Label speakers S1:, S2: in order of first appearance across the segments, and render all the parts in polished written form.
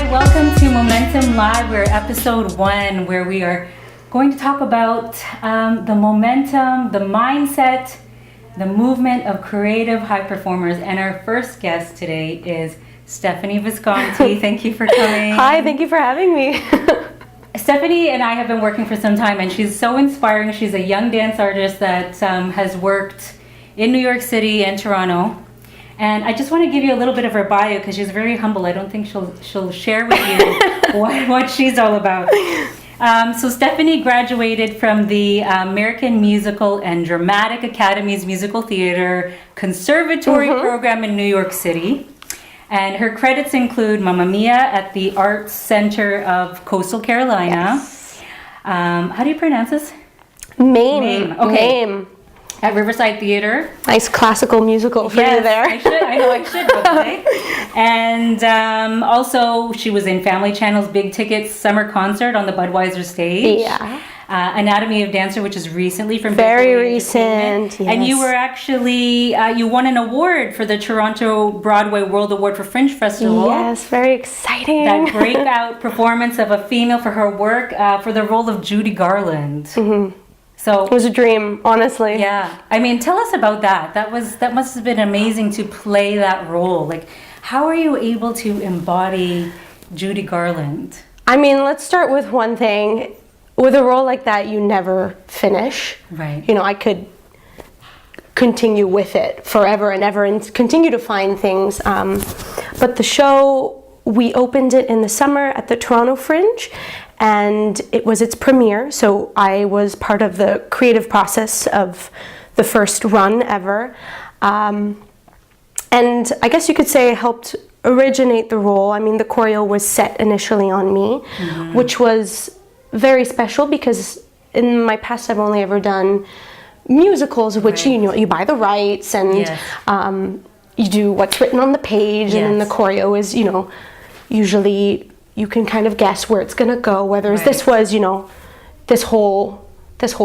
S1: welcome to Momentum Live. We're episode 1, where we are going to talk about the momentum, the mindset, the movement of creative high performers. And our first guest today is Stephanie Visconti. Thank you for coming.
S2: Hi, thank you for having me.
S1: Stephanie and I have been working for some time, and she's so inspiring. She's a young dance artist that has worked in New York City and Toronto. And I just want to give you a little bit of her bio because she's very humble. I don't think she'll share with you what she's all about. So Stephanie graduated from the American Musical and Dramatic Academy's Musical Theater Conservatory program in New York City. And her credits include Mamma Mia at the Arts Center of Coastal Carolina.
S2: Yes.
S1: How do you pronounce this?
S2: Mame.
S1: Okay.
S2: Mame.
S1: At Riverside Theater.
S2: Nice classical musical for you there.
S1: I should. Okay. And also, she was in Family Channel's Big Ticket Summer Concert on the Budweiser stage.
S2: Yeah.
S1: Anatomy of Dancer, which is recently from
S2: very recent. Yes.
S1: And you were actually you won an award for the Toronto Broadway World Award for Fringe Festival.
S2: Yes, very exciting.
S1: That breakout performance of a female for her work for the role of Judy Garland.
S2: Mm-hmm.
S1: So
S2: it was a dream, honestly.
S1: Yeah. I mean, tell us about that. That must have been amazing to play that role. Like, how are you able to embody Judy Garland?
S2: I mean, let's start with one thing. With a role like that, you never finish.
S1: Right.
S2: You know, I could continue with it forever and ever and continue to find things. But the show, we opened it in the summer at the Toronto Fringe, and it was its premiere. So I was part of the creative process of the first run ever. And I guess you could say I helped originate the role. I mean, the choreo was set initially on me, which was very special because in my past I've only ever done musicals, which you buy the rights and you do what's written on the page, and then the choreo is usually you can kind of guess where it's gonna go. Whereas this was this whole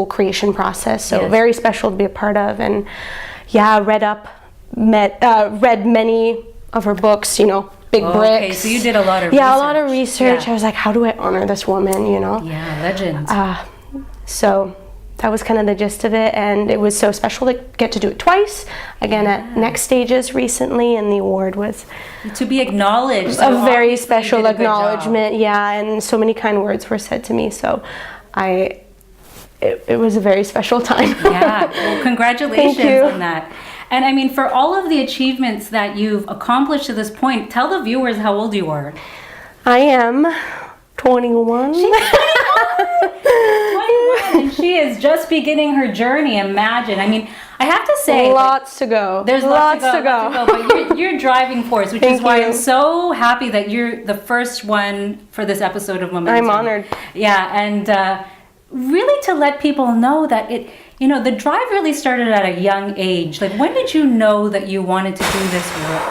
S2: creation process, so very special to be a part of. And read many of her books, Big Bricks. Okay,
S1: so you did a lot of research.
S2: Yeah, a lot of research. I was like, how do I honor this woman,
S1: Yeah, legend.
S2: So that was kind of the gist of it, and it was so special to get to do it twice, again at Next Stages recently, and the award was...
S1: To be acknowledged.
S2: A very special acknowledgement, and so many kind words were said to me, so it was a very special time.
S1: Yeah, well, congratulations on that. And I mean, for all of the achievements that you've accomplished to this point, tell the viewers how old you are.
S2: I am 21.
S1: She's 21! And she is just beginning her journey, imagine. I mean, I have to say...
S2: Lots to go.
S1: There's lots to go. But you're driving force, which is why I'm so happy that you're the first one for this episode of Momentum.
S2: I'm honored.
S1: Yeah, and really to let people know that the drive really started at a young age. Like, when did you know that you wanted to do this work?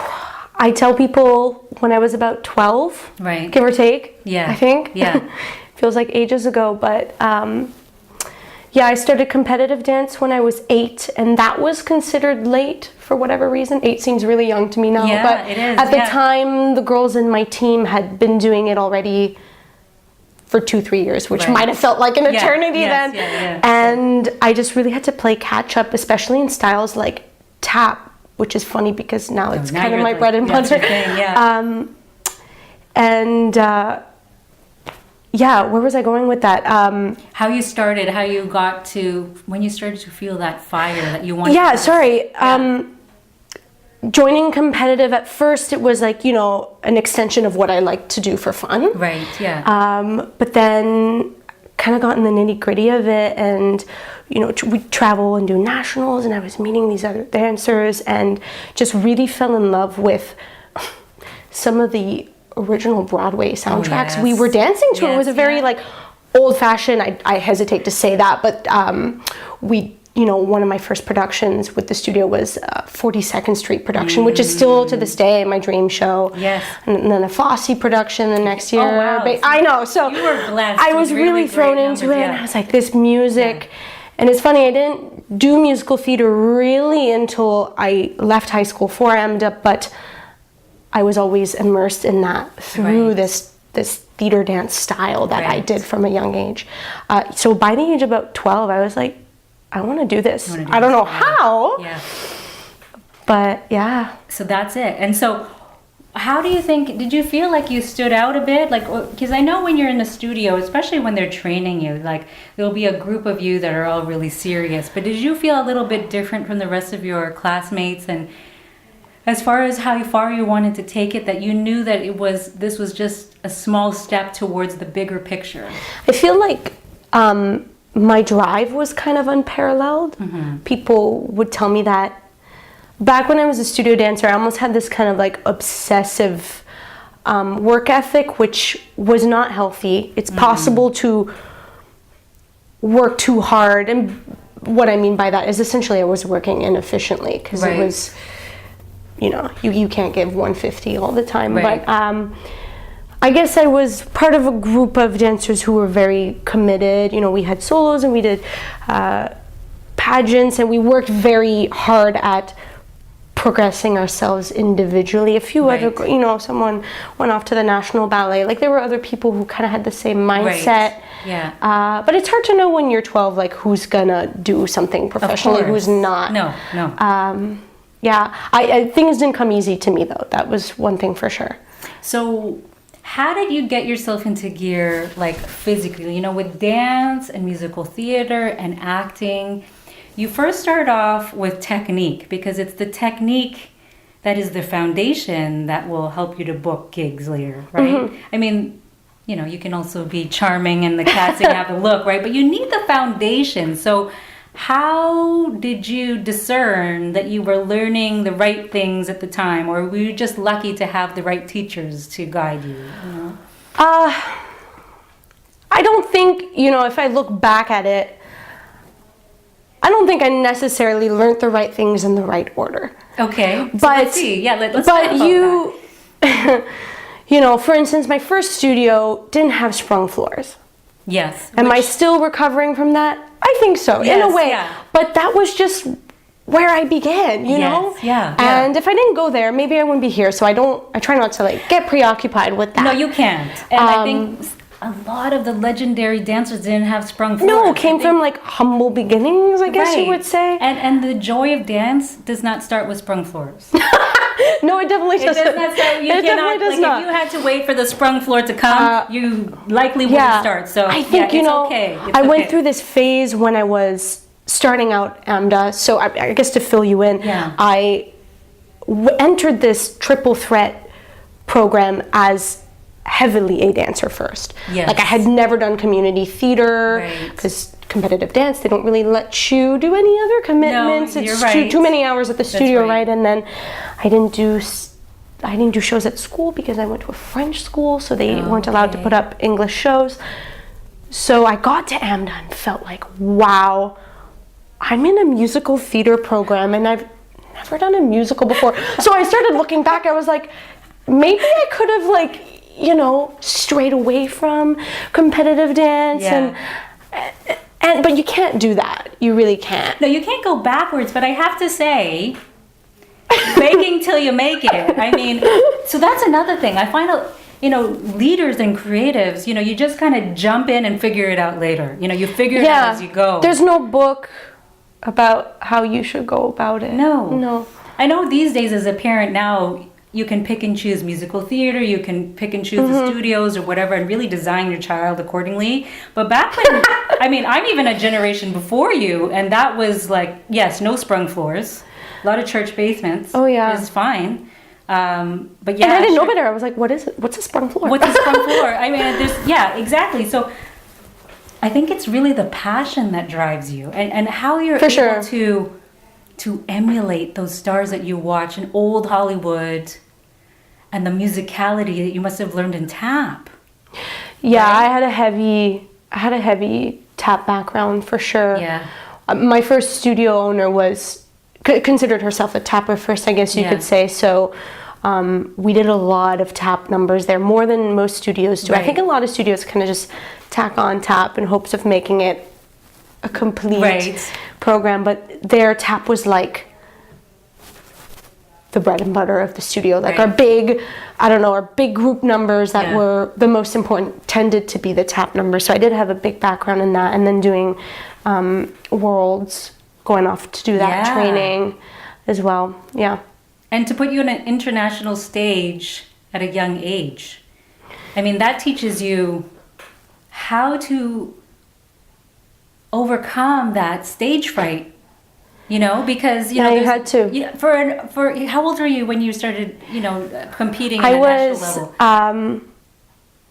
S2: I tell people when I was about 12, give or take, I think.
S1: Yeah.
S2: Feels like ages ago, but I started competitive dance when I was 8, and that was considered late for whatever reason. 8 seems really young to me now, but
S1: it is,
S2: at the time, the girls in my team had been doing it already for 2-3 years, which might have felt like an eternity then. And I just really had to play catch up, especially in styles like tap, which is funny because now it's kind of my bread and butter. Where was I going with that?
S1: How you started, how you got to, when you started to feel that fire that you wanted
S2: joining competitive, at first it was like, an extension of what I like to do for fun.
S1: Right, yeah.
S2: But then kind of got in the nitty gritty of it, and, we travel and do nationals, and I was meeting these other dancers and just really fell in love with some of the original Broadway soundtracks we were dancing to. It was a very old fashioned, I hesitate to say that, but one of my first productions with the studio was 42nd Street production, which is still to this day my dream show.
S1: Yes.
S2: And then a Fosse production the next year.
S1: Oh, wow.
S2: I know. So
S1: you were blessed.
S2: I was really thrown into it, and I was like, this music. And it's funny, I didn't do musical theater really until I left high school for AMDA, but I was always immersed in that through this this theater dance style that I
S1: Right.
S2: did from a young age. So by the age of about 12, I was like, I want to do this. I don't know how,
S1: Yeah.
S2: but yeah.
S1: So that's it. And so how do you think, did you feel like you stood out a bit? Like, because I know when you're in the studio, especially when they're training you, like there'll be a group of you that are all really serious, but did you feel a little bit different from the rest of your classmates? And as far as how far you wanted to take it, that you knew that this was just a small step towards the bigger picture?
S2: I feel like my drive was kind of unparalleled. People would tell me that. Back when I was a studio dancer, I almost had this kind of like obsessive work ethic, which was not healthy. It's possible to work too hard, and what I mean by that is essentially I was working inefficiently because
S1: Right.
S2: it was, you can't give 150 all the time.
S1: Right.
S2: But I guess I was part of a group of dancers who were very committed. We had solos and we did pageants, and we worked very hard at progressing ourselves individually. A few
S1: Right.
S2: other, someone went off to the National Ballet. Like there were other people who kind of had the same mindset.
S1: Right. Yeah.
S2: But it's hard to know when you're 12, like who's gonna do something professionally, who's not.
S1: No.
S2: Yeah, things didn't come easy to me though. That was one thing for sure.
S1: So how did you get yourself into gear, like physically, with dance and musical theater and acting? You first start off with technique, because it's the technique that is the foundation that will help you to book gigs later, right? I mean, you can also be charming and the casting have a look, right? But you need the foundation. So how did you discern that you were learning the right things at the time, or were you just lucky to have the right teachers to guide you?
S2: I don't think, if I look back at it, I don't think I necessarily learned the right things in the right order.
S1: Okay, so
S2: But
S1: let's see. Yeah, let's talk about
S2: that. For instance, my first studio didn't have sprung floors.
S1: Yes.
S2: Am I still recovering from that? I think so, in a
S1: Yes,
S2: way.
S1: yeah.
S2: But that was just where I began, you know?
S1: Yeah.
S2: And if I didn't go there, maybe I wouldn't be here. So I try not to get preoccupied with that.
S1: No, you can't. And I think a lot of the legendary dancers didn't have sprung floors.
S2: No, it came from humble beginnings, I guess you would say.
S1: And the joy of dance does not start with sprung floors.
S2: No, it definitely
S1: It
S2: doesn't.
S1: does not start. You
S2: It
S1: cannot.
S2: definitely does not.
S1: If you had to wait for the sprung floor to come, you likely wouldn't start. So
S2: I think
S1: it's okay.
S2: I went through this phase when I was starting out AMDA. So I guess to fill you in, I entered this triple threat program as heavily a dancer first.
S1: Yes.
S2: I had never done community theater because competitive dance, they don't really let you do any other commitments.
S1: No,
S2: it's
S1: you're right.
S2: too many hours at the studio,
S1: right.
S2: And then I didn't do shows at school because I went to a French school, so they weren't allowed to put up English shows. So I got to AMDA and felt like, wow, I'm in a musical theater program and I've never done a musical before. So I started looking back, I was like, maybe I could have strayed away from competitive dance and but you can't do that. You really can't.
S1: No, you can't go backwards, but I have to say, faking till you make it. I mean, so that's another thing. I find out, leaders and creatives, you just kind of jump in and figure it out later. You figure it out as you go.
S2: There's no book about how you should go about it. No.
S1: I know these days as a parent now, you can pick and choose musical theater, you can pick and choose the studios or whatever and really design your child accordingly. But back when, I'm even a generation before you, and that was yes, no sprung floors, a lot of church basements.
S2: Oh, yeah.
S1: Is fine. But
S2: and I didn't know better. I was like, what is it? What's a sprung floor?
S1: What's a sprung floor? Exactly. So I think it's really the passion that drives you and how you're able to emulate those stars that you watch in old Hollywood and the musicality that you must have learned in tap.
S2: Yeah,
S1: right?
S2: I had a heavy tap background for sure.
S1: Yeah.
S2: My first studio owner considered herself a tapper first, I guess you could say. So we did a lot of tap numbers there, more than most studios do. Right. I think a lot of studios kind of just tack on tap in hopes of making it a complete program, but their tap was the bread and butter of the studio. Like our big, our big group numbers that were the most important tended to be the tap numbers. So I did have a big background in that, and then doing Worlds, going off to do that training as well. Yeah.
S1: And to put you on an international stage at a young age, I mean, that teaches you how to overcome that stage fright, because,
S2: you had to.
S1: For how old were you when you started, competing at a national level?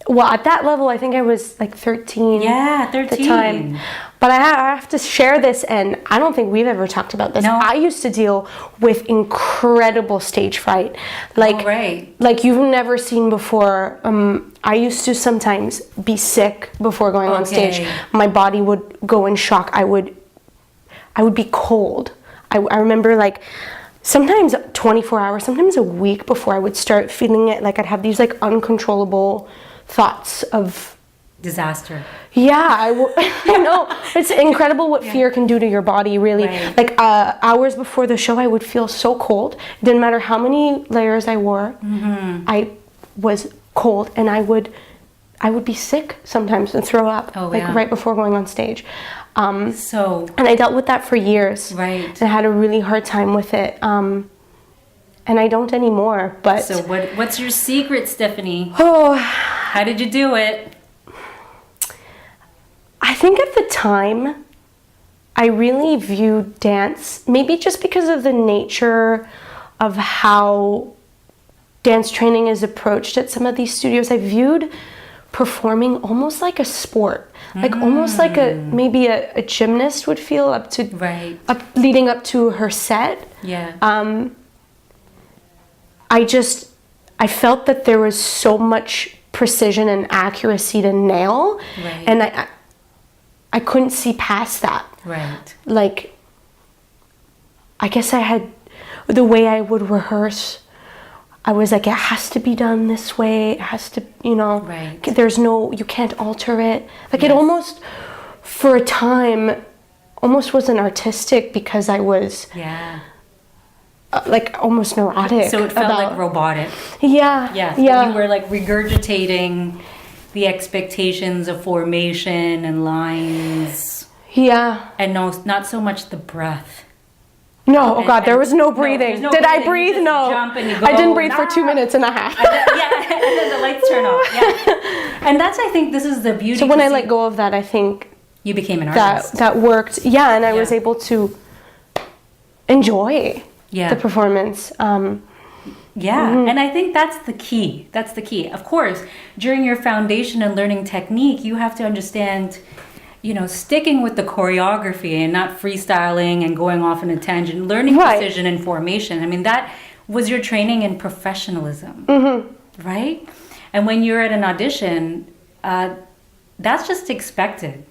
S2: Well, at that level, I think I was like 13.
S1: Yeah, 13.
S2: At the time. But I have to share this, and I don't think we've ever talked about this.
S1: No.
S2: I used to deal with incredible stage fright. Like you've never seen before. I used to sometimes be sick before going on stage. My body would go in shock. I would be cold. I remember like sometimes 24 hours, sometimes a week before I would start feeling it. Like I'd have these like uncontrollable thoughts of
S1: disaster.
S2: Yeah, I know. It's incredible what fear can do to your body, really.
S1: Right.
S2: Like hours before the show, I would feel so cold. It didn't matter how many layers I wore. I was cold, and I would be sick sometimes and throw up, right before going on stage. And I dealt with that for years.
S1: Right.
S2: And I had a really hard time with it. And I don't anymore. But
S1: so what's your secret, Stephanie?
S2: Oh,
S1: how did you do it?
S2: I think at the time, I really viewed dance, maybe just because of the nature of how dance training is approached at some of these studios. I viewed performing almost like a sport, like almost like maybe a gymnast would feel leading up to her set.
S1: Yeah.
S2: I felt that there was so much precision and accuracy to nail, and I couldn't see past that.
S1: Right.
S2: Like, I guess I had the way I would rehearse. I was like, it has to be done this way. It has to, there's you can't alter it. Like it almost, for a time, almost wasn't artistic because I was like almost neurotic.
S1: So it felt like robotic.
S2: Yeah.
S1: Yeah.
S2: Yeah.
S1: You were like regurgitating the expectations of formation and lines.
S2: Yeah.
S1: And not so much the breath.
S2: No, oh God, there was no breathing.
S1: No
S2: Did
S1: breathing.
S2: I breathe? No.
S1: Jump and you go,
S2: I didn't breathe for 2 minutes and a half.
S1: And then the lights turn off. Yeah. And that's, I think, this is the beauty.
S2: So when I let go of that, I think
S1: you became an artist.
S2: That worked. Yeah, and I was able to enjoy the performance.
S1: And I think that's the key. That's the key. Of course, during your foundation and learning technique, you have to understand, sticking with the choreography and not freestyling and going off on a tangent, learning precision and formation. I mean, that was your training in professionalism, right? And when you're at an audition, that's just expected.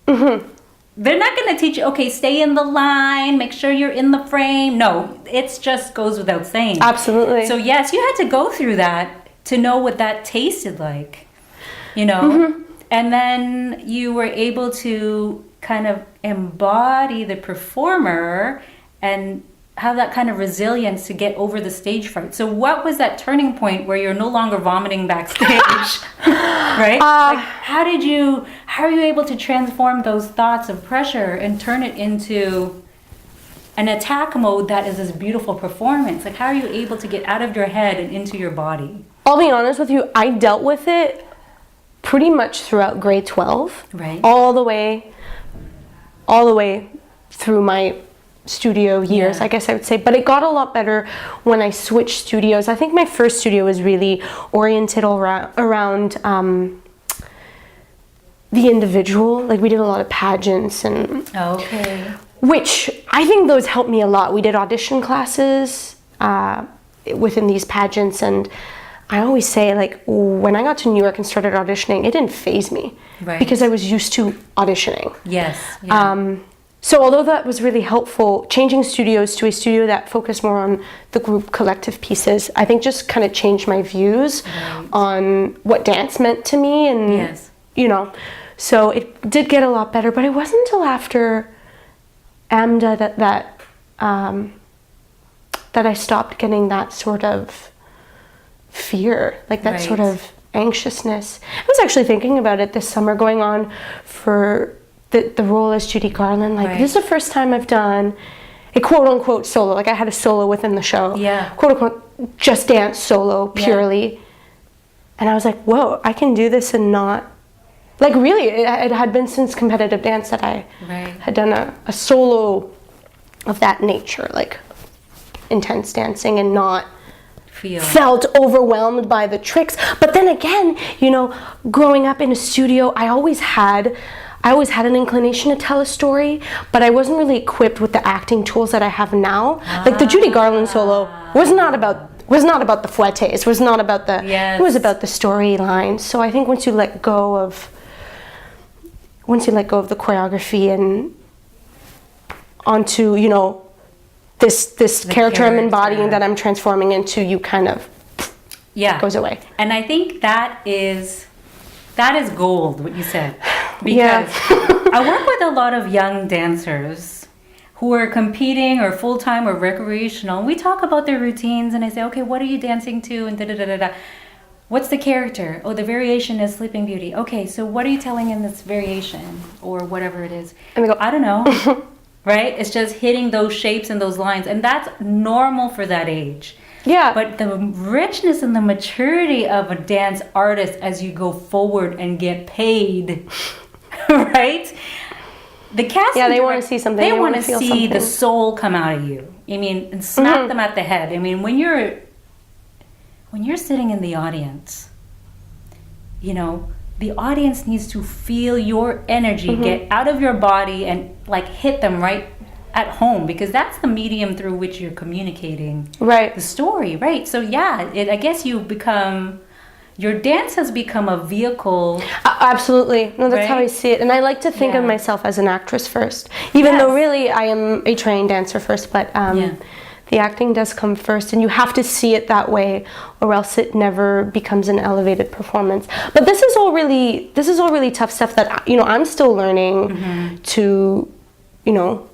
S1: They're not going to teach you, okay, stay in the line, make sure you're in the frame. No, it just goes without saying.
S2: Absolutely.
S1: So yes, you had to go through that to know what that tasted like, And then you were able to kind of embody the performer and have that kind of resilience to get over the stage fright. So what was that turning point where you're no longer vomiting backstage, right? How are you able to transform those thoughts of pressure and turn it into an attack mode that is this beautiful performance? Like, how are you able to get out of your head and into your body?
S2: I'll be honest with you, I dealt with it pretty much throughout grade 12.
S1: Right.
S2: All the way through my studio years, I guess I would say. But it got a lot better when I switched studios. I think my first studio was really oriented around the individual. Like we did a lot of pageants and which I think those helped me a lot. We did audition classes within these pageants, and I always say, like, when I got to New York and started auditioning, it didn't faze me because I was used to auditioning.
S1: Yes. Yeah.
S2: So although that was really helpful, changing studios to a studio that focused more on the group collective pieces, I think just kind of changed my views on what dance meant to me. And, so it did get a lot better, but it wasn't until after AMDA that that I stopped getting that sort of fear, like that sort of anxiousness. I was actually thinking about it this summer, going on for the role as Judy Garland. Like, this is the first time I've done a quote-unquote solo. Like, I had a solo within the show. Yeah. Quote-unquote, just dance solo, purely. Yeah. And I was like, whoa, I can do this and not... Like, really, it had been since competitive dance that I had done a solo of that nature, like intense dancing, and not felt overwhelmed by the tricks. But then again, you know, growing up in a studio, I always had an inclination to tell a story, but I wasn't really equipped with the acting tools that I have now. Like the Judy Garland solo was not about the fouettes, was not about the it was about the storyline. So I think once you let go of the choreography and onto, you know, this character I'm embodying, that I'm transforming into, you kind of goes away. And I think that is gold, what you said. Because I work with a lot of young dancers who are competing or full-time or recreational. And we talk about their routines, and I say, okay, what are you dancing to? And da-da-da-da-da. What's the character? Oh, the variation is Sleeping Beauty. Okay, so what are you telling in this variation? Or whatever it is. And we go, I don't know. Right? It's just hitting those shapes and those lines. And that's normal for that age. Yeah. But the richness and the maturity of a dance artist as you go forward and get paid... right? The casting they want to see something.
S1: They want to see the soul come out of you. I mean, and smack them at the head. I mean, when you're sitting in the audience, you know, the audience needs to feel your energy get out of your body and like hit them right at home, because that's the medium through which you're communicating the story, right? So I guess your dance has become a vehicle. Absolutely. No, that's how I see it. And I like to think of myself as an actress first. Even though really I am a trained dancer first, but the acting does come first, and you have to see it that way, or else it never becomes an elevated performance. But this is all really tough stuff that, you know, I'm still learning to, you know,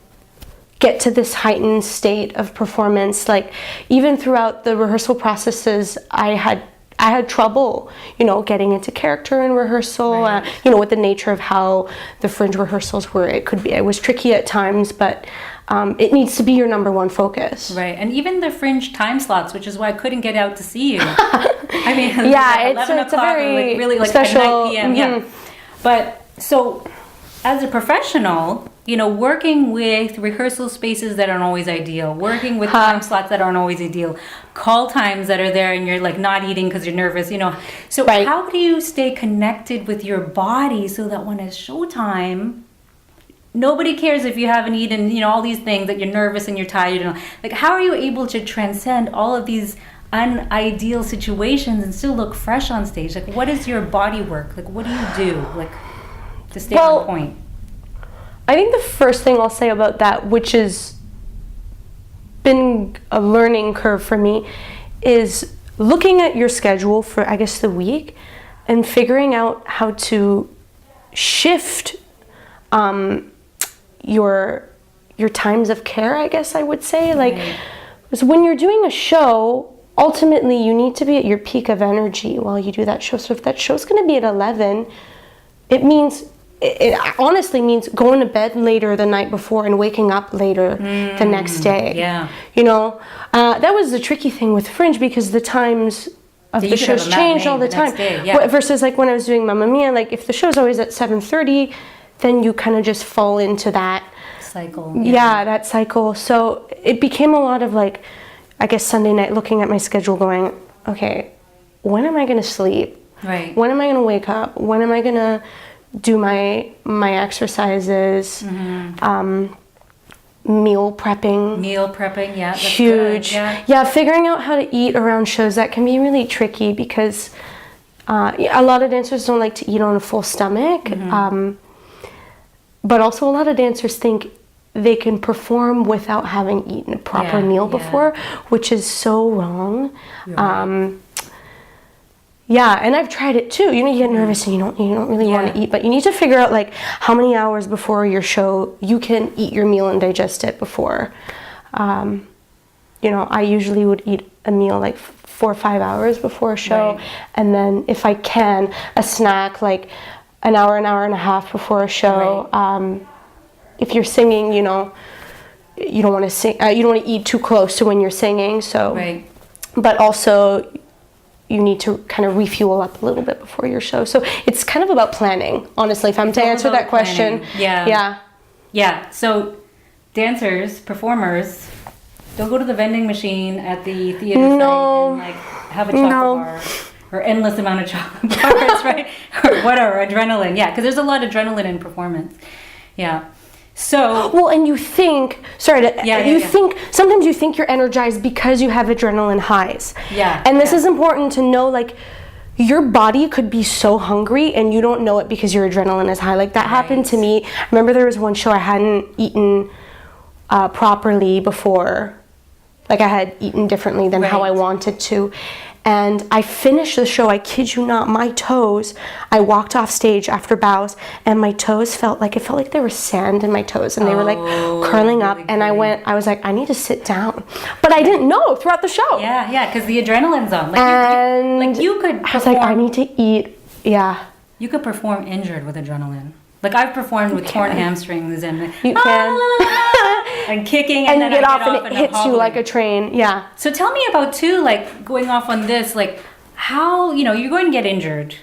S1: get to this heightened state of performance. Like, even throughout the rehearsal processes, I had trouble, you know, getting into character in rehearsal, you know, with the nature of how the Fringe rehearsals were. It was tricky at times, but it needs to be your number one focus. Right, and even the Fringe time slots, which is why I couldn't get out to see you. I mean, it's a very like, really like special, at 9 p.m. But so, as a professional, you know, working with rehearsal spaces that aren't always ideal, working with time slots that aren't always ideal, call times that are there and you're like not eating because you're nervous, you know. So how do you stay connected with your body so that when it's showtime, nobody cares if you haven't eaten, you know, all these things, that you're nervous and you're tired, and like, how are you able to transcend all of these unideal situations and still look fresh on stage? Like, what is your body work? Like, what do you do, like, to stay on point? I think the first thing I'll say about that, which has been a learning curve for me, is looking at your schedule for, I guess, the week, and figuring out how to shift your times of care, I guess I would say. Like, because when you're doing a show, ultimately you need to be at your peak of energy while you do that show. So if that show's going to be at 11, it honestly means going to bed later the night before and waking up later the next day. Yeah. You know, that was the tricky thing with Fringe, because the times of the shows changed all the time. Versus like when I was doing Mamma Mia, like if the show's always at 7:30, then you kind of just fall into that cycle. Yeah, that cycle. So it became a lot of like, I guess Sunday night looking at my schedule going, okay, when am I going to sleep? Right. When am I going to wake up? When am I going to do my exercises? Meal prepping, yeah, that's huge. Good. Yeah, figuring out how to eat around shows, that can be really tricky, because a lot of dancers don't like to eat on a full stomach, but also a lot of dancers think they can perform without having eaten a proper meal before, which is so wrong. Yeah, and I've tried it too. You know, you get nervous and you don't really want to eat, but you need to figure out like how many hours before your show you can eat your meal and digest it before.
S2: I usually would eat a meal like 4 or 5 hours before a show.
S1: Right.
S2: And then if I can, a snack like an hour and a half before a show.
S1: Right.
S2: If you're singing, you don't want to sing. You don't want to eat too close to when you're singing. So,
S1: Right.
S2: But also, you need to kind of refuel up a little bit before your show. So it's kind of about planning, honestly. If I'm to answer that question,
S1: Yeah. So dancers, performers, don't go to the vending machine at the theater site and like have a chocolate bar or endless amount of chocolate bars, right? Or whatever, adrenaline. Yeah, because there's a lot of adrenaline in performance. Yeah. So
S2: well, and you think, think sometimes you think you're energized because you have adrenaline highs.
S1: Yeah.
S2: And this is important to know, like, your body could be so hungry and you don't know it because your adrenaline is high. Like that happened to me. I remember there was one show I hadn't eaten properly before. Like I had eaten differently than how I wanted to. And I finished the show, I kid you not, my toes, I walked off stage after bows and my toes felt like there was sand in my toes and they were like curling up. And I was like, I need to sit down. But I didn't know throughout the show.
S1: Yeah, because the adrenaline's on. You could perform,
S2: I was like, I need to eat,
S1: You could perform injured with adrenaline. Like I've performed with torn hamstrings and
S2: you can.
S1: And kicking and then
S2: you get
S1: I
S2: off and it hits you like a train. Yeah.
S1: So tell me about too, like going off on this, like how, you're going to get injured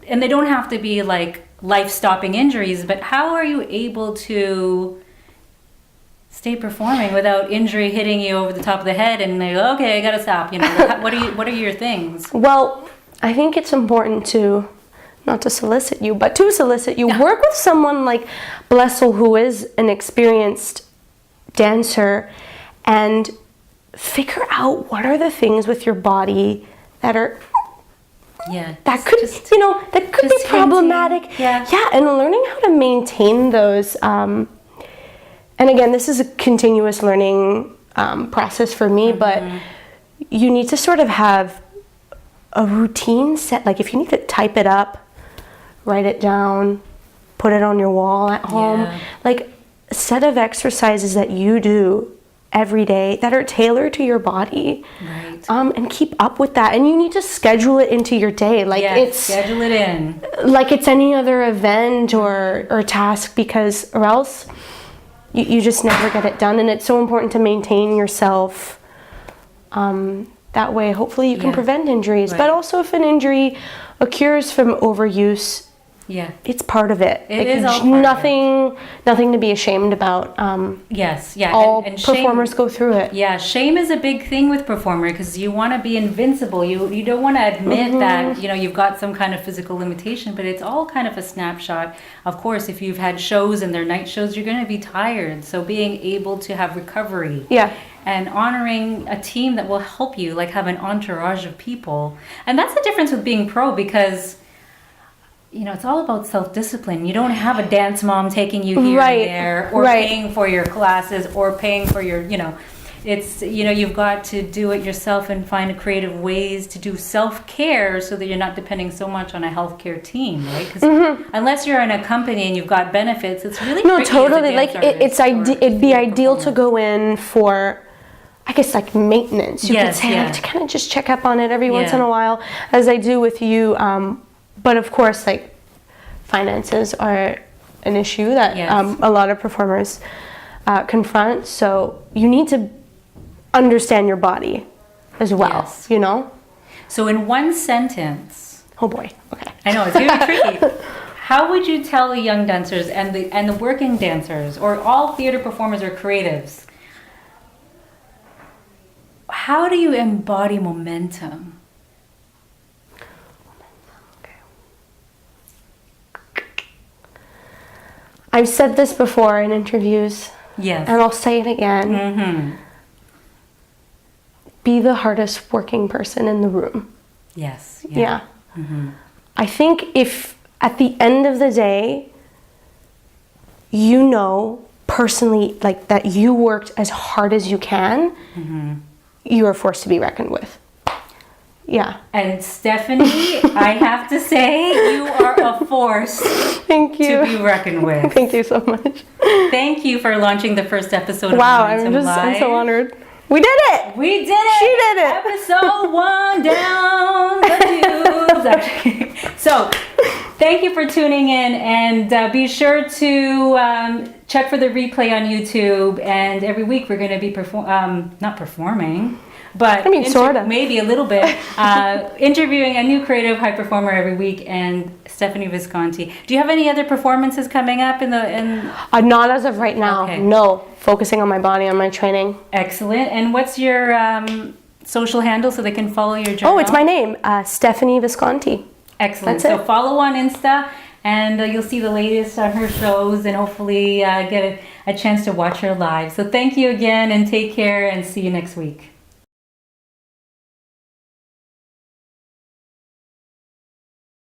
S1: and they don't have to be like life-stopping injuries, but how are you able to stay performing without injury hitting you over the top of the head and they go, okay, I gotta stop, what are your things?
S2: Well, I think it's important to, not to solicit you, but to solicit you, work with someone like Blessyl, who is an experienced dancer, and figure out what are the things with your body that are that could be problematic. Yeah, and learning how to maintain those. And again, this is a continuous learning process for me, but you need to sort of have a routine set. Like if you need to type it up, write it down, put it on your wall at home, like a set of exercises that you do every day that are tailored to your body, and keep up with that. And you need to schedule it into your day, like
S1: schedule it in,
S2: like it's any other event or task, because or else you just never get it done. And it's so important to maintain yourself. That way, hopefully, you can prevent injuries. But also, if an injury occurs from overuse, it's part of it.
S1: It is all part
S2: nothing to be ashamed about. All and performers go through it.
S1: Yeah, shame is a big thing with performer because you want to be invincible. You don't want to admit that you've got some kind of physical limitation, but it's all kind of a snapshot. Of course, if you've had shows and they're night shows, you're going to be tired. So being able to have recovery. And honoring a team that will help you, like have an entourage of people. And that's the difference with being pro, because it's all about self-discipline. You don't have a dance mom taking you here and there, or paying for your classes, or paying for your, it's, you've got to do it yourself and find creative ways to do self-care so that you're not depending so much on a healthcare team, right? Because unless you're in a company and you've got benefits, it's really
S2: totally. Like it'd be ideal to go in for, I guess, like maintenance. You could say, like, to kind of just check up on it every once in a while, as I do with you. But of course, like, finances are an issue that a lot of performers confront. So you need to understand your body as well,
S1: So in one sentence...
S2: Oh boy, okay.
S1: I know, it's going to be tricky. How would you tell the young dancers and the working dancers, or all theater performers or creatives, how do you embody momentum?
S2: I've said this before in interviews, and I'll say it again. Be the hardest working person in the room. I think if at the end of the day, personally, like, that you worked as hard as you can, you are forced to be reckoned with.
S1: And Stephanie, I have to say, you are a force to be reckoned with.
S2: Thank you so much.
S1: Thank you for launching the first episode of
S2: I'm so honored. We did it!
S1: We did it!
S2: She did it!
S1: Episode 1 down the tubes. So, thank you for tuning in, and be sure to check for the replay on YouTube. And every week we're going to be not performing, but
S2: sort of.
S1: Maybe a little bit. Interviewing a new creative high performer every week, and Stephanie Visconti. Do you have any other performances coming up in
S2: not as of right now.
S1: Okay.
S2: No, focusing on my body, on my training.
S1: Excellent. And what's your social handle so they can follow your journal?
S2: Oh, it's my name, Stephanie Visconti.
S1: Excellent.
S2: That's
S1: So
S2: it.
S1: follow on Insta, and you'll see the latest on her shows, and hopefully get a chance to watch her live. So thank you again, and take care, and see you next week.